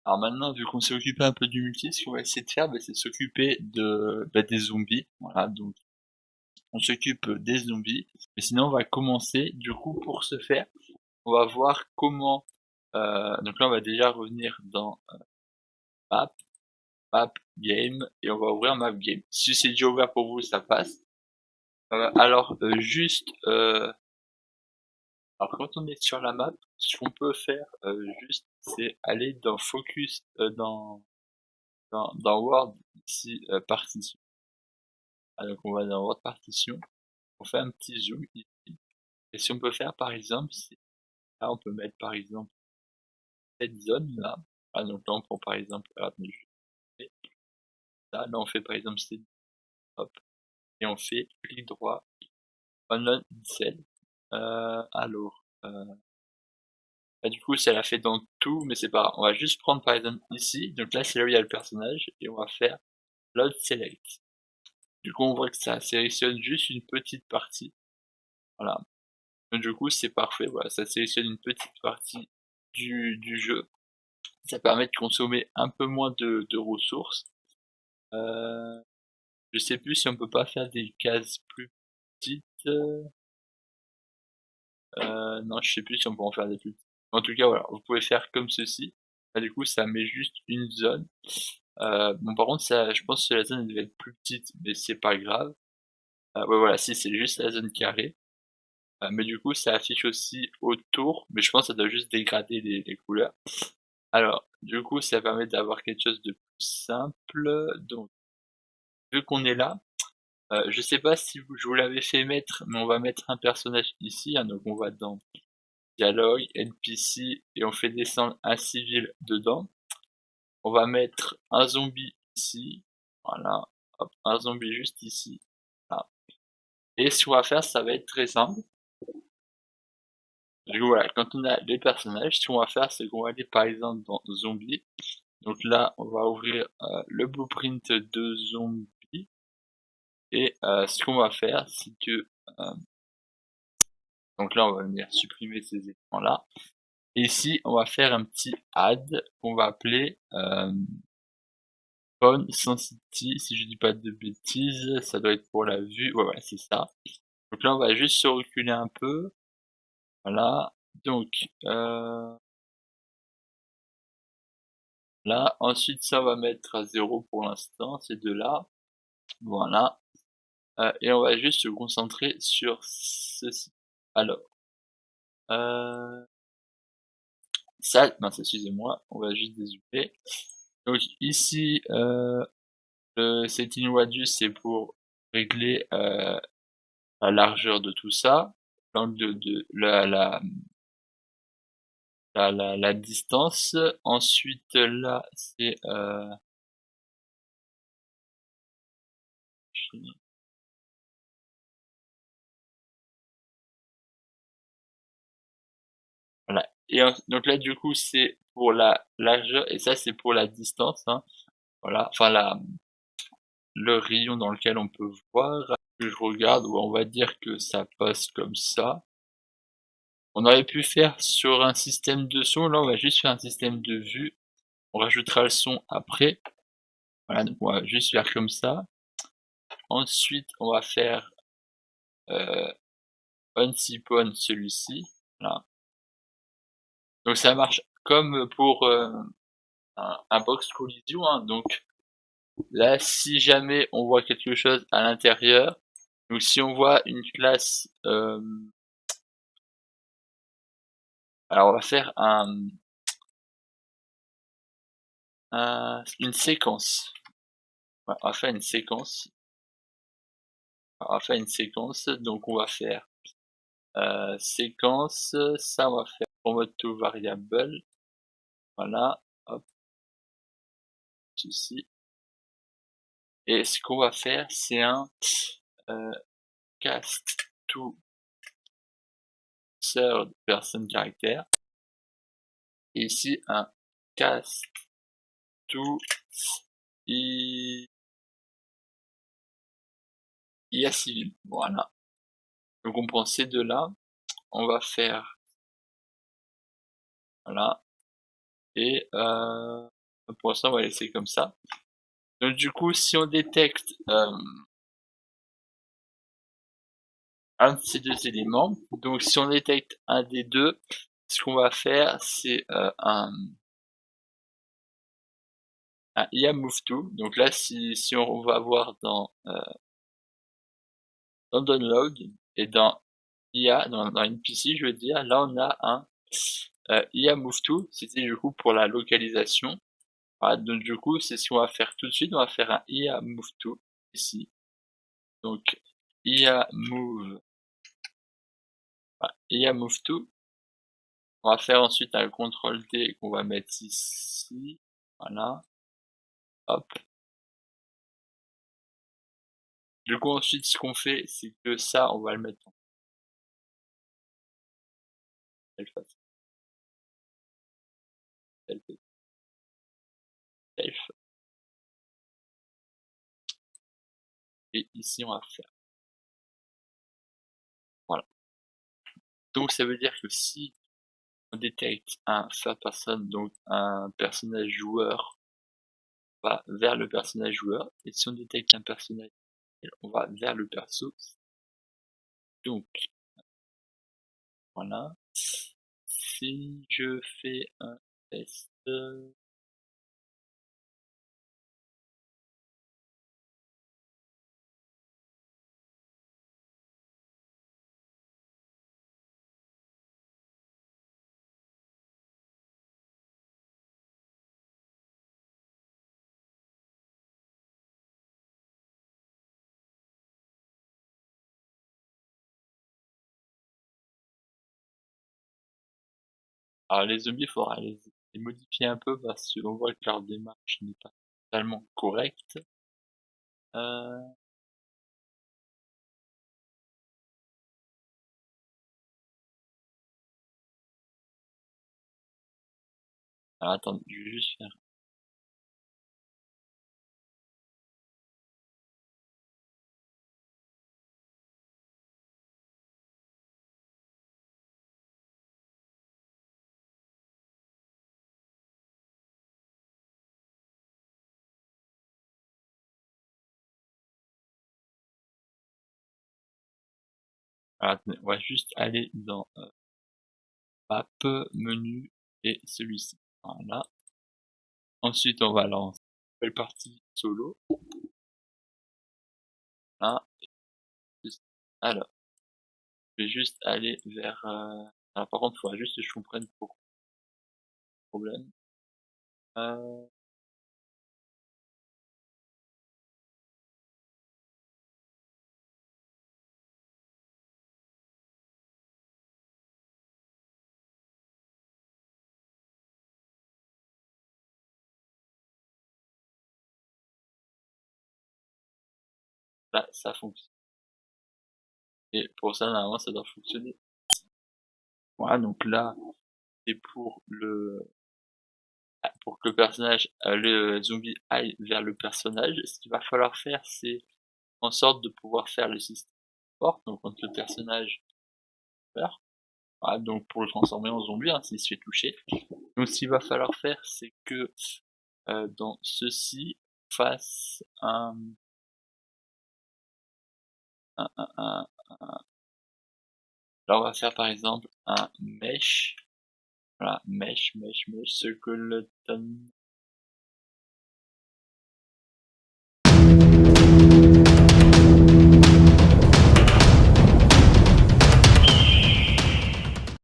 Alors maintenant, vu qu'on s'est occupé un peu du multi, ce qu'on va essayer de faire, c'est s'occuper des zombies. Voilà, donc on s'occupe des zombies. Mais sinon, on va commencer. Du coup, pour ce faire, on va voir comment. Donc là, on va déjà revenir dans Map, Map Game, et on va ouvrir Map Game. Si c'est déjà ouvert pour vous, ça passe. Alors, alors quand on est sur la map, ce qu'on peut faire juste, c'est aller dans Focus, dans World, ici, Partition. Donc on va dans World Partition, on fait un petit zoom ici. Et si on peut faire par exemple, là on peut mettre par exemple cette zone là. Ah, donc là on prend par exemple, attendez, là on fait par exemple cette, hop, et on fait clic droit, Unload Cell. Alors, bah, du coup ça l'a fait dans tout, mais c'est pas grave. On va juste prendre par exemple ici, donc là c'est là où il y a le personnage, et on va faire Load Select. Du coup on voit que ça sélectionne juste une petite partie. Voilà. Donc du coup c'est parfait, voilà, ça sélectionne une petite partie du jeu. Ça permet de consommer un peu moins de ressources. Euh, je sais plus si on peut pas faire des cases plus petites. Non, je sais plus si on peut en faire des plus petites. En tout cas, voilà, vous pouvez faire comme ceci. Là, du coup, ça met juste une zone. Bon, par contre, ça, je pense que la zone devait être plus petite, mais c'est pas grave. Ouais, voilà, si, c'est juste la zone carrée. Mais du coup, ça affiche aussi autour, mais je pense que ça doit juste dégrader les couleurs. Alors, du coup, ça permet d'avoir quelque chose de plus simple. Donc, vu qu'on est là, je sais pas si je vous l'avais fait mettre, mais on va mettre un personnage ici. Hein, donc, on va dans Dialogue, NPC, et on fait descendre un civil dedans. On va mettre un zombie ici. Voilà. Hop, un zombie juste ici. Voilà. Et ce qu'on va faire, ça va être très simple. Du coup, voilà, quand on a les personnages, ce qu'on va faire, c'est qu'on va aller par exemple dans Zombie. Donc là, on va ouvrir le blueprint de Zombie. Et ce qu'on va faire, c'est que... euh, donc là, on va venir supprimer ces écrans-là. Et ici, on va faire un petit add qu'on va appeler Phone Sensitivity. Si je dis pas de bêtises, ça doit être pour la vue. Ouais, ouais, c'est ça. Donc là, on va juste se reculer un peu. Voilà. Donc, là, ensuite, ça va mettre à 0 pour l'instant, ces deux-là. Voilà. Et on va juste se concentrer sur ceci. Alors, ça, mince, excusez-moi, on va juste dézoomer. Donc ici, le setting radius, c'est pour régler la largeur de tout ça, l'angle de la distance. Ensuite, là, c'est voilà. Et donc là, du coup, c'est pour la largeur, et ça, c'est pour la distance. Hein. Voilà, enfin le rayon dans lequel on peut voir. Que je regarde, où on va dire que ça passe comme ça. On aurait pu faire sur un système de son, là on va juste faire un système de vue. On rajoutera le son après. Voilà, donc on va juste faire comme ça. Ensuite, on va faire unsipon celui-ci. Voilà. Donc ça marche comme pour un box collision. Hein. Donc là, si jamais on voit quelque chose à l'intérieur, donc si on voit une classe, alors on va faire une séquence. Ouais, on va faire une séquence. On va faire une séquence. Donc on va faire séquence. Ça on va faire format to variable. Voilà. Hop. Ceci. Et ce qu'on va faire, c'est un cast to third person character. Et ici un cast to IA civil. Voilà. Donc on prend ces deux là. On va faire voilà. et pour l'instant on va laisser comme ça. Donc du coup si on détecte, un de ces 2 éléments, donc si on détecte un des 2, ce qu'on va faire c'est, un IA move to. Donc là si on va voir dans download et dans IA, dans NPC je veux dire, là on a un, IA move to, c'était du coup pour la localisation. Voilà, donc du coup c'est ce qu'on va faire tout de suite, on va faire un IA move to ici. Donc IA move, voilà, IA move to. On va faire ensuite un CTRL D qu'on va mettre ici, voilà, hop. Du coup ensuite ce qu'on fait c'est que ça on va le mettre en self, self, et ici on va faire, voilà. Donc ça veut dire que si on détecte un third person, donc un personnage joueur, on va vers le personnage joueur, et si on détecte un personnage, on va vers le perso. Donc voilà. Si je fais un test, alors les zombies, il faudra les modifier un peu parce qu'on voit que leur démarche n'est pas totalement correcte. Euh, alors attends, je vais juste faire. Alors, attendez, on va juste aller dans map, menu et celui-ci. Voilà. Ensuite, on va lancer une nouvelle partie solo. Là. Alors, je vais juste aller vers. Alors, par contre, il faudra juste que je comprenne pourquoi le problème. Euh... Là, ça fonctionne. Et pour ça, normalement, ça doit fonctionner. Voilà, donc là, c'est pour que le personnage, le zombie aille vers le personnage. Ce qu'il va falloir faire, c'est en sorte de pouvoir faire le système fort. Donc quand le personnage meurt, voilà, donc pour le transformer en zombie, hein, s'il se fait toucher. Donc ce qu'il va falloir faire, c'est que dans ceci, on fasse un. Là, on va faire par exemple un mesh. Voilà, mesh, skeleton.